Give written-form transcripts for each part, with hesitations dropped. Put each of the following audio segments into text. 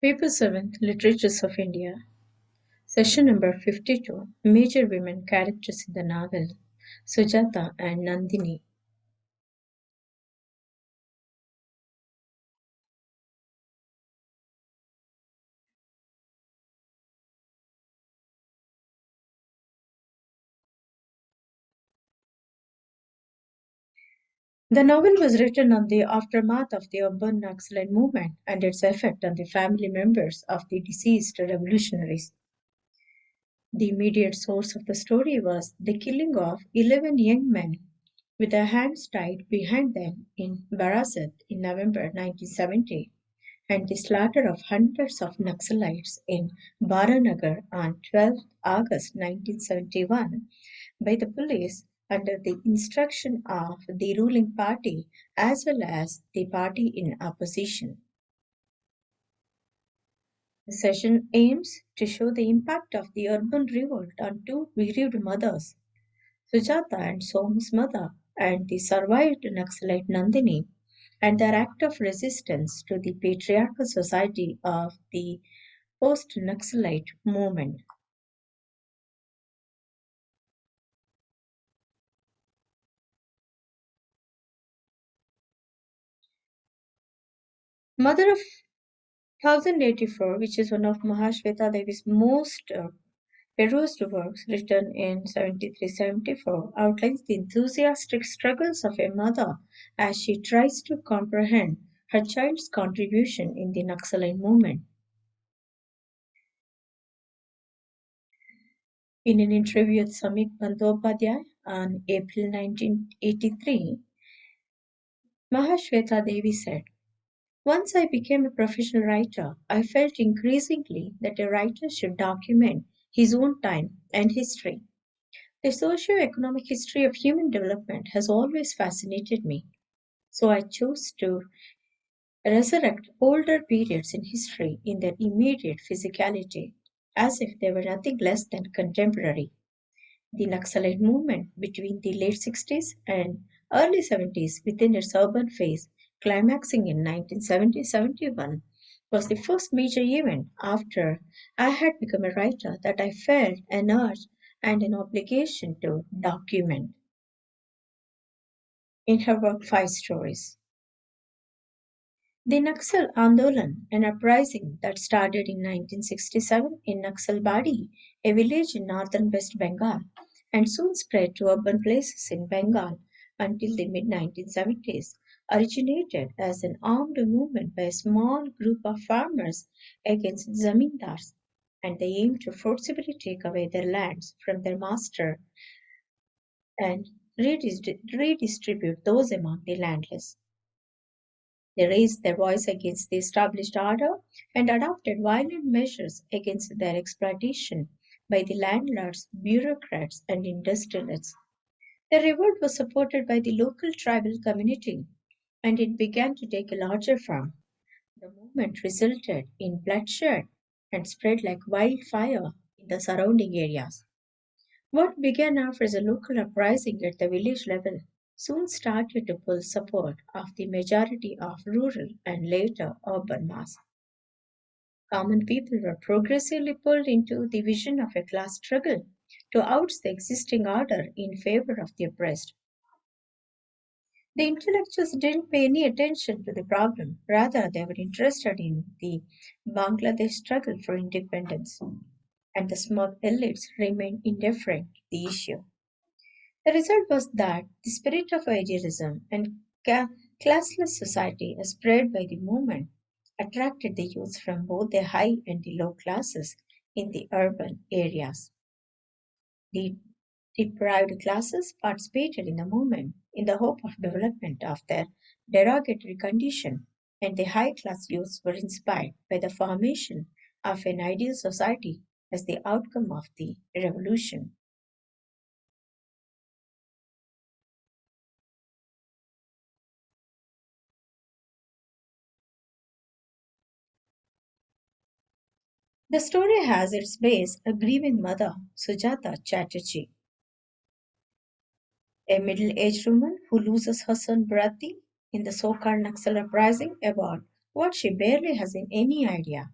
Paper 7, Literatures of India, Session number 52, Major Women Characters in the Novel, Sujata and Nandini. The novel was written on the aftermath of the urban Naxalite movement and its effect on the family members of the deceased revolutionaries. The immediate source of the story was the killing of 11 young men with their hands tied behind them in Barasat in November 1970 and the slaughter of hundreds of Naxalites in Baranagar on 12 August 1971 by the police under the instruction of the ruling party as well as the party in opposition. The session aims to show the impact of the urban revolt on two bereaved mothers, Sujata and Somu's mother, and the survived Naxalite Nandini, and their act of resistance to the patriarchal society of the post Naxalite movement. Mother of 1084, which is one of Mahashweta Devi's most perused works, written in 73-74, outlines the enthusiastic struggles of a mother as she tries to comprehend her child's contribution in the Naxalite movement. In an interview with Samik Bandyopadhyay on April 1983, Mahashweta Devi said, once I became a professional writer, I felt increasingly that a writer should document his own time and history. The socio-economic history of human development has always fascinated me, so I chose to resurrect older periods in history in their immediate physicality, as if they were nothing less than contemporary. The Naxalite movement between the late 60s and early 70s within its urban phase, climaxing in 1970-71, was the first major event after I had become a writer that I felt an urge and an obligation to document. In her work Five Stories, the Naxal Andolan, an uprising that started in 1967 in Naxalbari, a village in northern West Bengal, and soon spread to urban places in Bengal until the mid 1970s, originated as an armed movement by a small group of farmers against zamindars, and they aimed to forcibly take away their lands from their master and redistribute those among the landless. They raised their voice against the established order and adopted violent measures against their exploitation by the landlords, bureaucrats, and industrialists. The revolt was supported by the local tribal community and it began to take a larger form. The movement resulted in bloodshed and spread like wildfire in the surrounding areas. What began off as a local uprising at the village level soon started to pull support of the majority of rural and later urban mass. Common people were progressively pulled into the vision of a class struggle to oust the existing order in favor of the oppressed. The intellectuals didn't pay any attention to the problem, rather, they were interested in the Bangladesh struggle for independence, and the small elites remained indifferent to the issue. The result was that the spirit of idealism and classless society as spread by the movement attracted the youth from both the high and the low classes in the urban areas. The deprived classes participated in the movement in the hope of development of their derogatory condition, and the high class youths were inspired by the formation of an ideal society as the outcome of the revolution. The story has its base a grieving mother, Sujata Chatterjee, a middle-aged woman who loses her son Bharati in the so-called Naxal uprising about what she barely has any idea.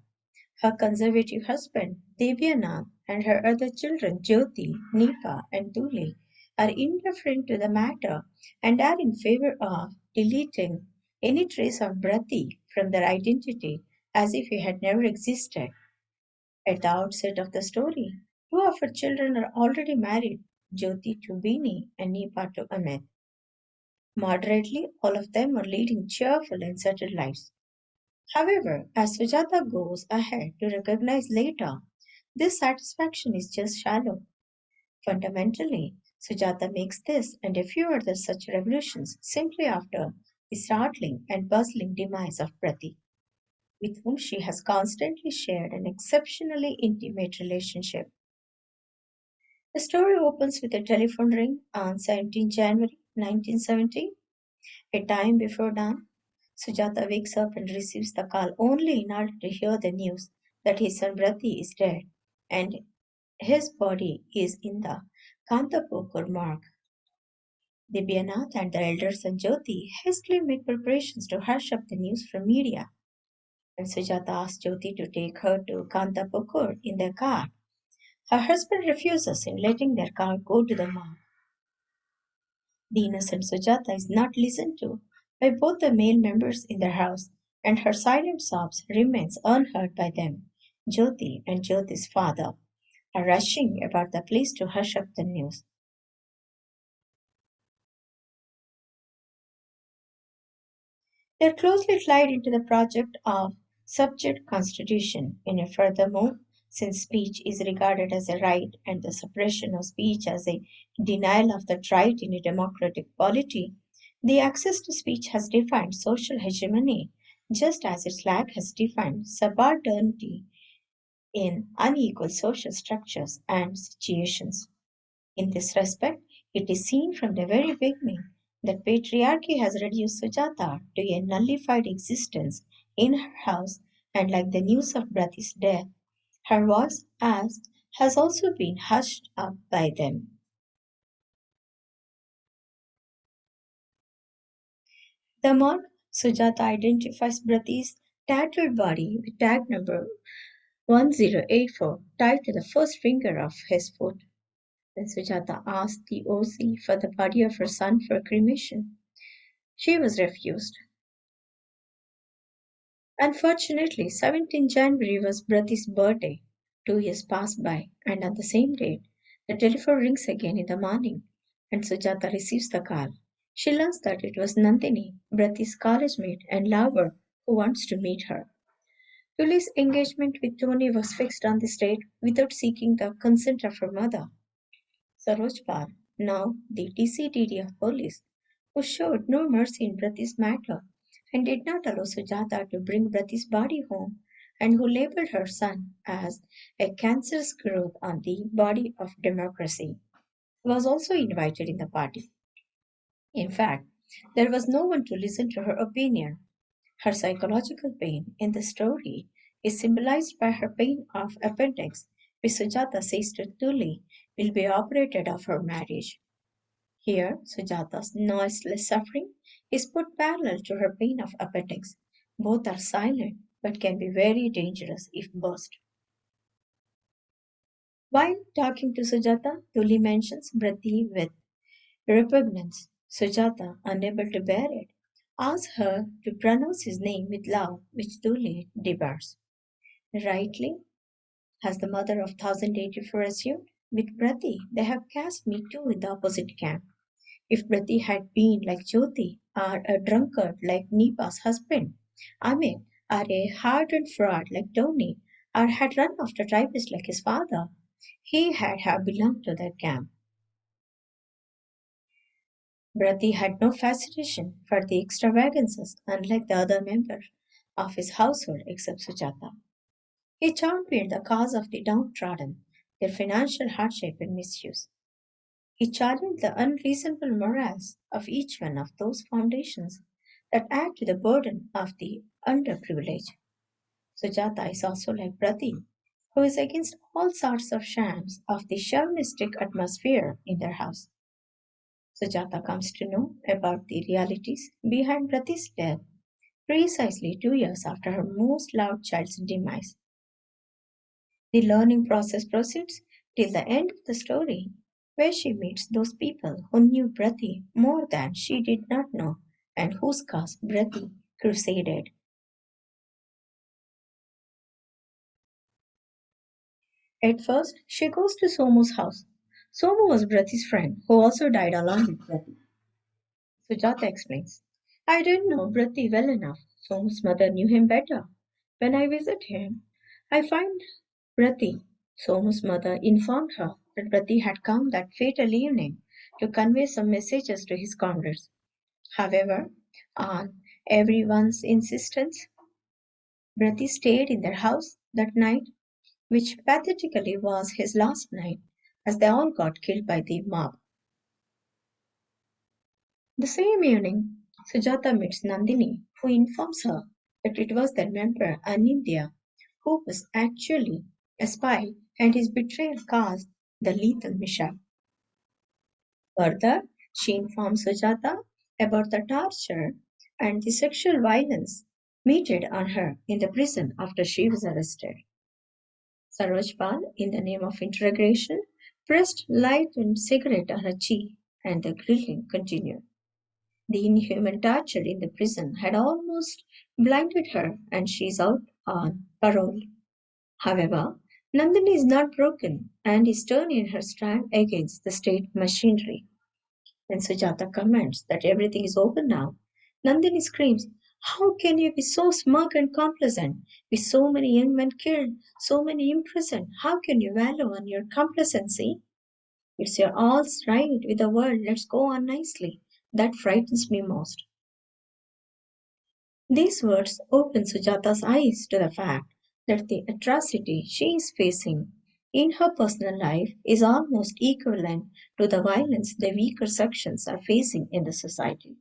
Her conservative husband, Devyanath, and her other children, Jyoti, Nipa, and Tuli, are indifferent to the matter and are in favor of deleting any trace of Brati from their identity as if he had never existed. At the outset of the story, two of her children are already married, Jyoti to Bini and Nipa to Amit. Moderately, all of them are leading cheerful and settled lives. However, as Sujata goes ahead to recognize later, this satisfaction is just shallow. Fundamentally, Sujata makes this and a few other such revolutions simply after the startling and puzzling demise of Prati, with whom she has constantly shared an exceptionally intimate relationship. The story opens with a telephone ring on 17 January 1970, a time before dawn. Sujata wakes up and receives the call only in order to hear the news that his son Brati is dead and his body is in the Kantapukur morgue. Dibyanath and the elder son Jyoti hastily make preparations to hush up the news from media, and Sujata asks Jyoti to take her to Kantapukur in their car. Her husband refuses in letting their car go to the morgue. The innocent Sujata is not listened to by both the male members in their house, and her silent sobs remains unheard by them. Jyoti and Jyoti's father are rushing about the place to hush up the news. They are closely tied into the project of subject constitution. In a furthermore, since speech is regarded as a right and the suppression of speech as a denial of that right in a democratic polity, the access to speech has defined social hegemony, just as its lack has defined subalternity in unequal social structures and situations. In this respect, it is seen from the very beginning that patriarchy has reduced Sujata to a nullified existence in her house, and like the news of Brati's death, her voice as has also been hushed up by them. The month Sujata identifies Brati's tattered body with tag number 1084 tied to the first finger of his foot. When Sujata asked the OC for the body of her son for cremation, she was refused. Unfortunately, 17 January was Brati's birthday. 2 years passed by, and on the same date, the telephone rings again in the morning, and Sujata receives the call. She learns that it was Nandini, Brati's college mate and lover, who wants to meet her. Tuli's engagement with Tony was fixed on this date without seeking the consent of her mother. Saroj Pal, now the DCDD of police, who showed no mercy in Brati's matter and did not allow Sujata to bring Brati's body home, and who labeled her son as a cancerous growth on the body of democracy, was also invited in the party. In fact, there was no one to listen to her opinion. Her psychological pain in the story is symbolized by her pain of appendix, which Sujata says to Tuli will be operated off her marriage. Here, Sujata's noiseless suffering is put parallel to her pain of appendix. Both are silent but can be very dangerous if burst. While talking to Sujata, Tuli mentions Brati with repugnance. Sujata, unable to bear it, asks her to pronounce his name with love, which Tuli debars. Rightly, as the mother of 1084 assumed, with Brati, they have cast me too in the opposite camp. If Brati had been like Jyoti, or a drunkard like Nipa's husband, Amit, or a hardened fraud like Tony, or had run after typists like his father, he had have belonged to their camp. Brati had no fascination for the extravagances, unlike the other members of his household except Sujata. He championed the cause of the downtrodden, their financial hardship and misuse. He challenged the unreasonable morals of each one of those foundations that add to the burden of the underprivileged. Sujata is also like Brati, who is against all sorts of shams of the chauvinistic atmosphere in their house. Sujata comes to know about the realities behind Brati's death precisely 2 years after her most loved child's demise. The learning process proceeds till the end of the story, where she meets those people who knew Brati more than she did not know, and whose cause Brati crusaded. At first, she goes to Somu's house. Somu was Brati's friend, who also died along with Brati. Sujata explains, I didn't know Brati well enough. Somu's mother knew him better. When I visit him, I find Brati. Somu's mother informed her that Brati had come that fatal evening to convey some messages to his converts. However, on everyone's insistence, Brati stayed in their house that night, which pathetically was his last night, as they all got killed by the mob. The same evening, Sujata meets Nandini, who informs her that it was their member Anindya who was actually a spy and his betrayal caused the lethal mishap. Further, she informs Sujata about the torture and the sexual violence meted on her in the prison after she was arrested. Sarojpal, in the name of interrogation, pressed light and cigarette on her cheek, and the grilling continued. The inhuman torture in the prison had almost blinded her, and she is out on parole. However, Nandini is not broken and is turning her stand against the state machinery. When Sujata comments that everything is over now, Nandini screams, how can you be so smug and complacent? With so many young men killed, so many imprisoned, how can you wallow on your complacency? It's your all's right with the world, let's go on nicely. That frightens me most. These words open Sujata's eyes to the fact that the atrocity she is facing in her personal life is almost equivalent to the violence the weaker sections are facing in the society.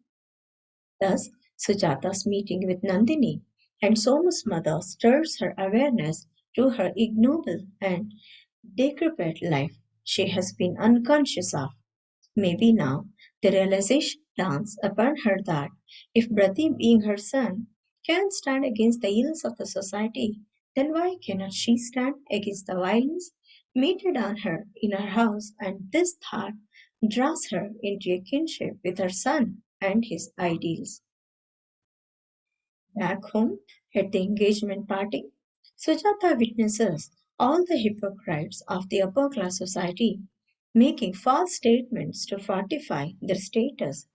Thus, Sujata's meeting with Nandini and Soma's mother stirs her awareness to her ignoble and decrepit life she has been unconscious of. Maybe now the realization dawns upon her that if Brati, being her son, can stand against the ills of the society, then why cannot she stand against the violence meted on her in her house? And this thought draws her into a kinship with her son and his ideals. Back home, at the engagement party, Sujata witnesses all the hypocrites of the upper class society making false statements to fortify their status,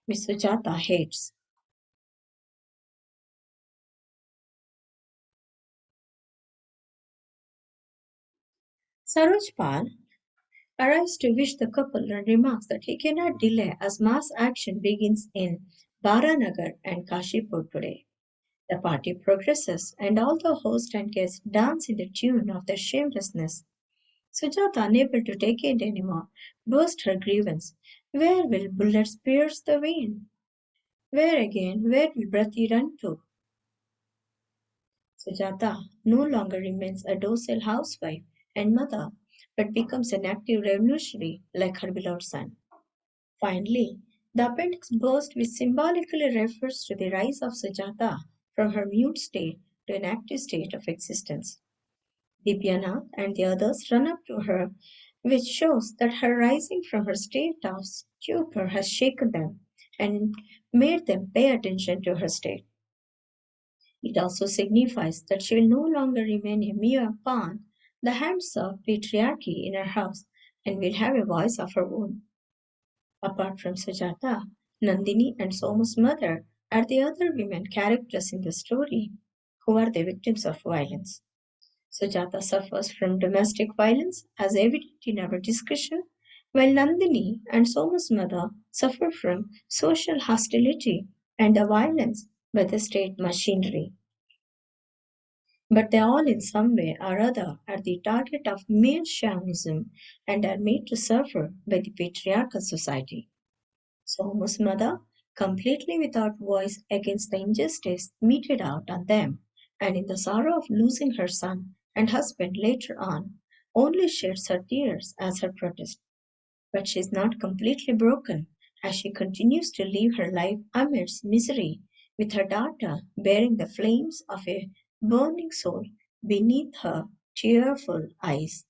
which Sujata hates. Saroj Pal arrives to wish the couple and remarks that he cannot delay as mass action begins in Baranagar and Kashipur today. The party progresses, and all the host and guests dance in the tune of their shamelessness. Sujata, unable to take it anymore, burst her grievance. Where will bullets pierce the vein? Where again? Where will Brati run to? Sujata no longer remains a docile housewife and mother, but becomes an active revolutionary like her beloved son. Finally, the appendix burst, which symbolically refers to the rise of Sujata from her mute state to an active state of existence. Dibyanath and the others run up to her, which shows that her rising from her state of stupor has shaken them and made them pay attention to her state. It also signifies that she will no longer remain a mere pawn, the hands of patriarchy in her house, and will have a voice of her own. Apart from Sujata, Nandini and Soma's mother are the other women characters in the story who are the victims of violence. Sujata suffers from domestic violence, as evident in our discussion, while Nandini and Soma's mother suffer from social hostility and the violence by the state machinery. But they all, in some way or other, are the target of male chauvinism and are made to suffer by the patriarchal society. Somu's mother, completely without voice against the injustice meted out on them, and in the sorrow of losing her son and husband later on, only sheds her tears as her protest. But she is not completely broken, as she continues to live her life amidst misery, with her daughter bearing the flames of a burning soul beneath her tearful eyes.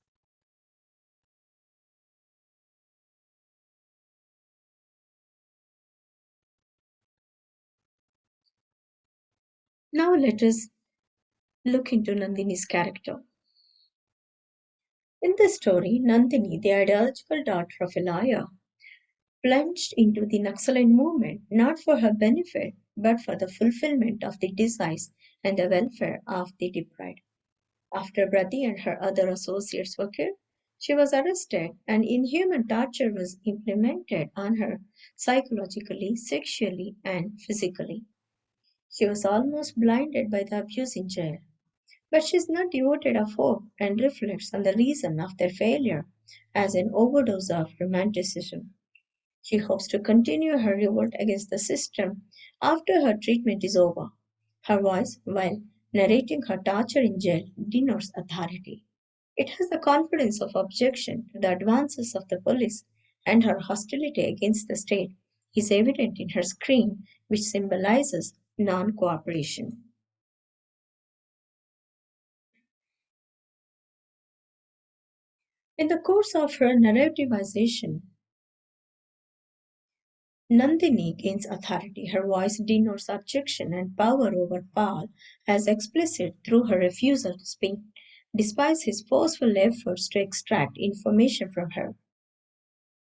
Now let us look into Nandini's character. In this story, Nandini, the ideological daughter of a lawyer, plunged into the Naxalite movement not for her benefit but for the fulfillment of the desires and the welfare of the deprived. After Brati and her other associates were killed, she was arrested and inhuman torture was implemented on her psychologically, sexually, and physically. She was almost blinded by the abuse in jail. But she is not devoid of hope and reflects on the reason of their failure as an overdose of romanticism. She hopes to continue her revolt against the system after her treatment is over. Her voice, while narrating her torture in jail, denotes authority. It has the confidence of objection to the advances of the police, and her hostility against the state is evident in her scream, which symbolizes non cooperation. In the course of her narrativization, Nandini gains authority. Her voice denotes objection and power over Pal, as explicit through her refusal to speak, despite his forceful efforts to extract information from her.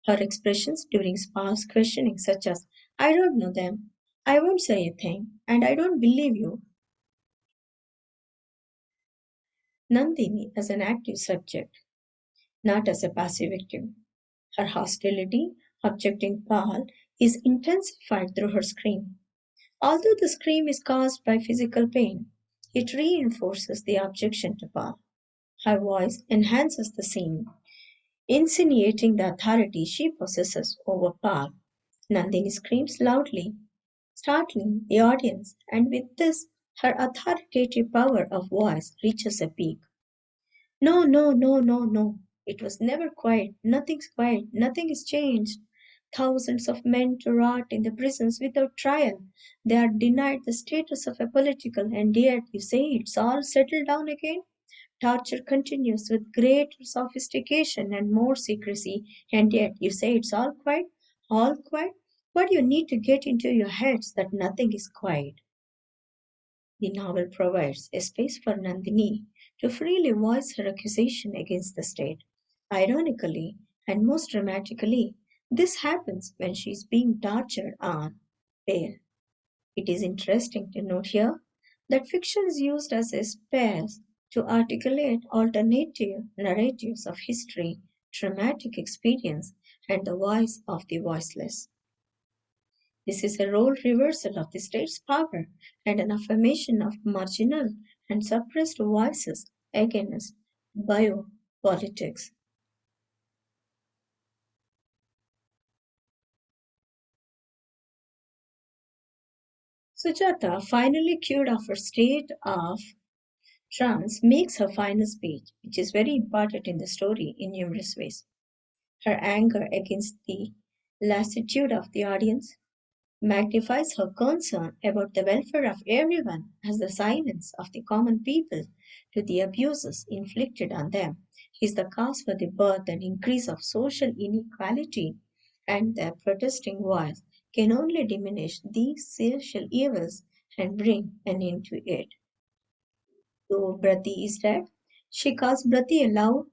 Her expressions during Pal's questioning, such as, I don't know them, I won't say a thing, and I don't believe you, Nandini as an active subject, not as a passive victim. Her hostility, objecting Pal, is intensified through her scream. Although the scream is caused by physical pain, it reinforces the objection to power. Her voice enhances the scene, insinuating the authority she possesses over power. Nandini screams loudly, startling the audience, and with this, her authoritative power of voice reaches a peak. No, no, no, no, no. It was never quiet. Nothing's quiet. Nothing is changed. Thousands of men to rot in the prisons without trial. They are denied the status of a political, and yet you say it's all settled down again? Torture continues with greater sophistication and more secrecy, and yet you say it's all quiet? All quiet? What you need to get into your heads that nothing is quiet. The novel provides a space for Nandini to freely voice her accusation against the state. Ironically, and most dramatically, this happens when she is being tortured on bail. It is interesting to note here that fiction is used as a space to articulate alternative narratives of history, traumatic experience, and the voice of the voiceless. This is a role reversal of the state's power and an affirmation of marginal and suppressed voices against biopolitics. Sujata, finally cured of her state of trance, makes her final speech, which is very important in the story in numerous ways. Her anger against the lassitude of the audience magnifies her concern about the welfare of everyone as the silence of the common people to the abuses inflicted on them is the cause for the birth and increase of social inequality, and their protesting voice can only diminish these social evils and bring an end to it. So Brati is dead. She calls Brati aloud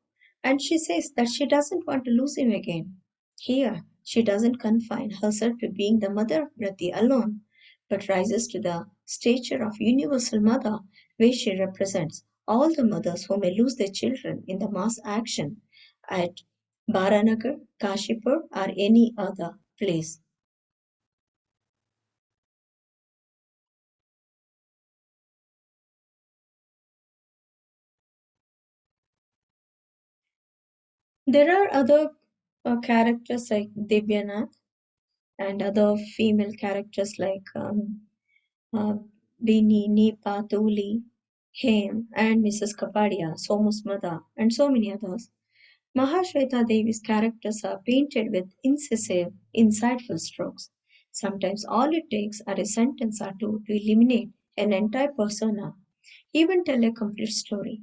and she says that she doesn't want to lose him again. Here, she doesn't confine herself to being the mother of Brati alone, but rises to the stature of universal mother, where she represents all the mothers who may lose their children in the mass action at Baranagar, Kashipur, or any other place. There are other characters like Devyanath and other female characters like uh, Bini, Nipa, Tuli, Hem, and Mrs. Kapadia, Somu's mother, and so many others. Mahashweta Devi's characters are painted with incisive, insightful strokes. Sometimes all it takes are a sentence or two to eliminate an entire persona, even tell a complete story.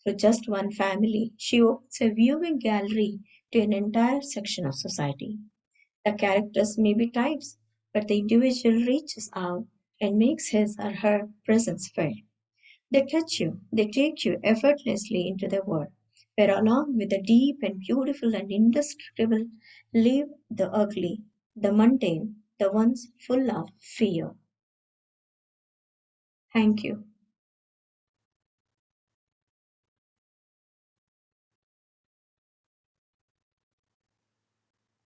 through just one family, she opens a viewing gallery to an entire section of society. The characters may be types, but the individual reaches out and makes his or her presence felt. They catch you, they take you effortlessly into their world, where along with the deep and beautiful and indestructible live the ugly, the mundane, the ones full of fear. Thank you.